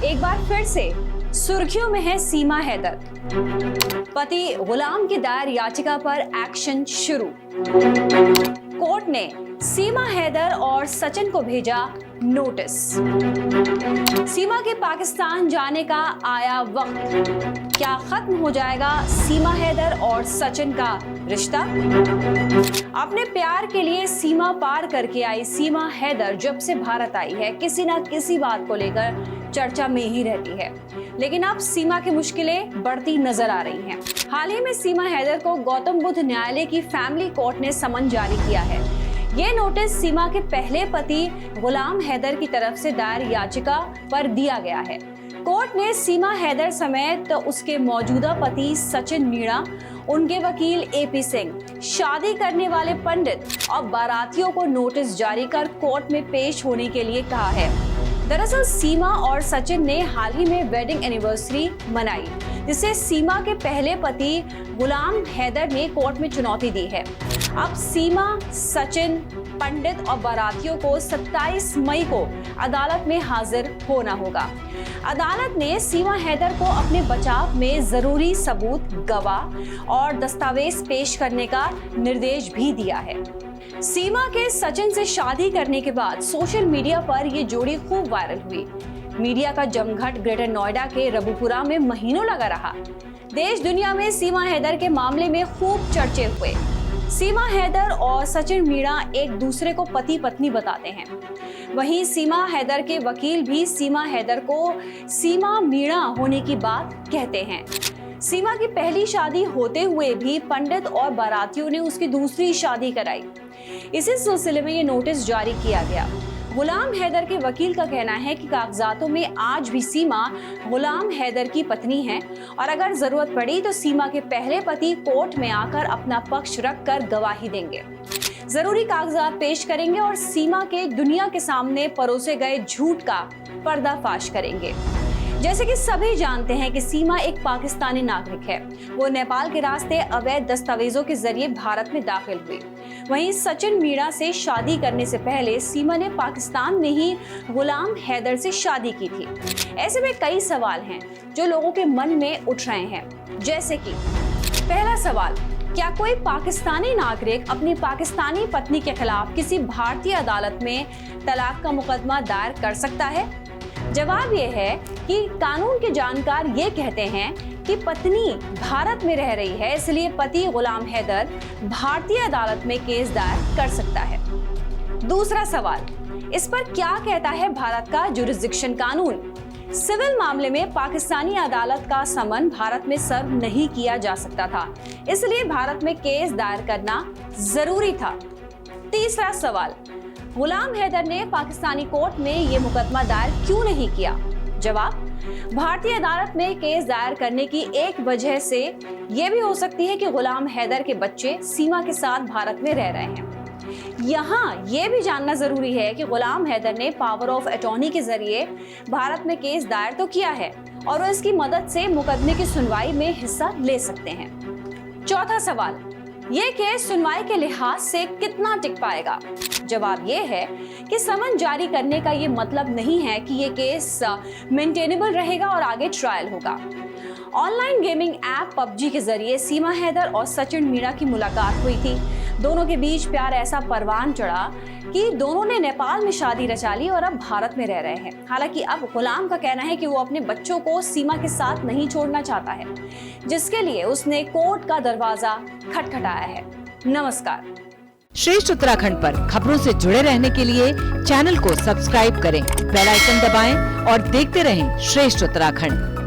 एक बार फिर से सुर्खियों में है सीमा हैदर। पति गुलाम की दायर याचिका पर एक्शन शुरू। कोर्ट ने सीमा हैदर और सचिन को भेजा नोटिस। सीमा के पाकिस्तान जाने का आया वक्त। क्या खत्म हो जाएगा सीमा हैदर और सचिन का रिश्ता? अपने प्यार के लिए सीमा पार करके आई सीमा हैदर जब से भारत आई है, किसी ना किसी बात को लेकर चर्चा में ही रहती है। लेकिन अब सीमा की मुश्किलें बढ़ती नजर आ रही हैं। हाल ही में सीमा हैदर को गौतम बुद्ध न्यायालय की फैमिली कोर्ट ने समन जारी किया है। ये नोटिस सीमा के पहले पति गुलाम हैदर की तरफ से दायर याचिका पर दिया गया है। कोर्ट ने सीमा हैदर समेत उसके मौजूदा पति सचिन मीणा, उनके वकील एपी सिंह, शादी करने वाले पंडित और बारातियों को नोटिस जारी कर कोर्ट में पेश होने के लिए कहा है। दरअसल सीमा और सचिन ने हाल ही में वेडिंग एनिवर्सरी मनाई, जिसे सीमा के पहले पति गुलाम हैदर ने कोर्ट में चुनौती दी है। अब सीमा, सचिन, पंडित और बारातियों को 27 मई को अदालत में हाजिर होना होगा। अदालत ने सीमा हैदर को अपने बचाव में जरूरी सबूत, गवाह और दस्तावेज पेश करने का निर्देश भी दिया है। सीमा के सचिन से शादी करने के बाद सोशल मीडिया पर ये जोड़ी खूब वायरल हुई। मीडिया का जमघट ग्रेटर नोएडा के रबुपुरा में महीनों लगा रहा। देश दुनिया में सीमा हैदर के मामले में खूब चर्चे हुए। सीमा हैदर और सचिन मीणा एक दूसरे को पति पत्नी बताते हैं। वहीं सीमा हैदर के वकील भी सीमा हैदर को सीमा मीणा होने की बात कहते हैं। सीमा की पहली शादी होते हुए भी पंडित और बारातियों ने उसकी दूसरी शादी कराई। इसी सिलसिले में ये नोटिस जारी किया गया। गुलाम हैदर के वकील का कहना है कि कागजातों में आज भी सीमा गुलाम हैदर की पत्नी है और अगर जरूरत पड़ी तो सीमा के पहले पति कोर्ट में आकर अपना पक्ष रखकर गवाही देंगे, जरूरी कागजात पेश करेंगे और सीमा के दुनिया के सामने परोसे गए झूठ का पर्दाफाश करेंगे। जैसे कि सभी जानते हैं कि सीमा एक पाकिस्तानी नागरिक है। वो नेपाल के रास्ते अवैध दस्तावेजों के जरिए भारत में दाखिल हुई। वहीं सचिन मीणा से शादी करने से पहले सीमा ने पाकिस्तान में ही गुलाम हैदर से शादी की थी। ऐसे में कई सवाल हैं जो लोगों के मन में उठ रहे हैं। जैसे कि पहला सवाल, क्या कोई पाकिस्तानी नागरिक अपनी पाकिस्तानी पत्नी के खिलाफ किसी भारतीय अदालत में तलाक का मुकदमा दायर कर सकता है? जवाब ये है कि कानून के जानकार ये कहते हैं कि पत्नी भारत में रह रही है, इसलिए पति गुलाम हैदर भारतीय अदालत में केस दायर कर सकता है। दूसरा सवाल, इस पर क्या कहता है भारत का जुरिस्डिक्शन कानून? सिविल मामले में पाकिस्तानी अदालत का समन भारत में सर्व नहीं किया जा सकता था, इसलिए भारत में केस दायर करना जरूरी था। तीसरा सवाल, गुलाम हैदर ने पाकिस्तानी कोर्ट में ये मुकदमा दायर क्यों नहीं किया? जवाब, भारतीय अदालत में केस दायर करने की एक वजह से ये भी हो सकती है कि गुलाम हैदर के बच्चे सीमा के साथ भारत में रह रहे हैं। यहाँ ये भी जानना जरूरी है कि गुलाम हैदर ने पावर ऑफ अटॉर्नी के जरिए भारत में केस दायर तो किया है और वो इसकी मदद से मुकदमे की सुनवाई में हिस्सा ले सकते हैं। चौथा सवाल, ये केस सुनवाई के लिहाज से कितना टिक पाएगा? जवाब ये है कि समन जारी करने का ये मतलब नहीं है कि ये केस मेंटेनेबल रहेगा और आगे ट्रायल होगा। ऑनलाइन गेमिंग ऐप पबजी के जरिए सीमा हैदर और सचिन मीणा की मुलाकात हुई थी। दोनों के बीच प्यार ऐसा परवान चढ़ा कि दोनों ने नेपाल में शादी रचा ली और अब भारत में रह रहे हैं। हालांकि अब गुलाम का कहना है कि वो अपने बच्चों को सीमा के साथ नहीं छोड़ना चाहता है, जिसके लिए उसने कोर्ट का दरवाजा खटखटाया है। नमस्कार। श्रेष्ठ उत्तराखंड पर खबरों से जुड़े रहने के लिए चैनल को सब्सक्राइब करें, बेल आइकन दबाएं और देखते रहें श्रेष्ठ उत्तराखंड।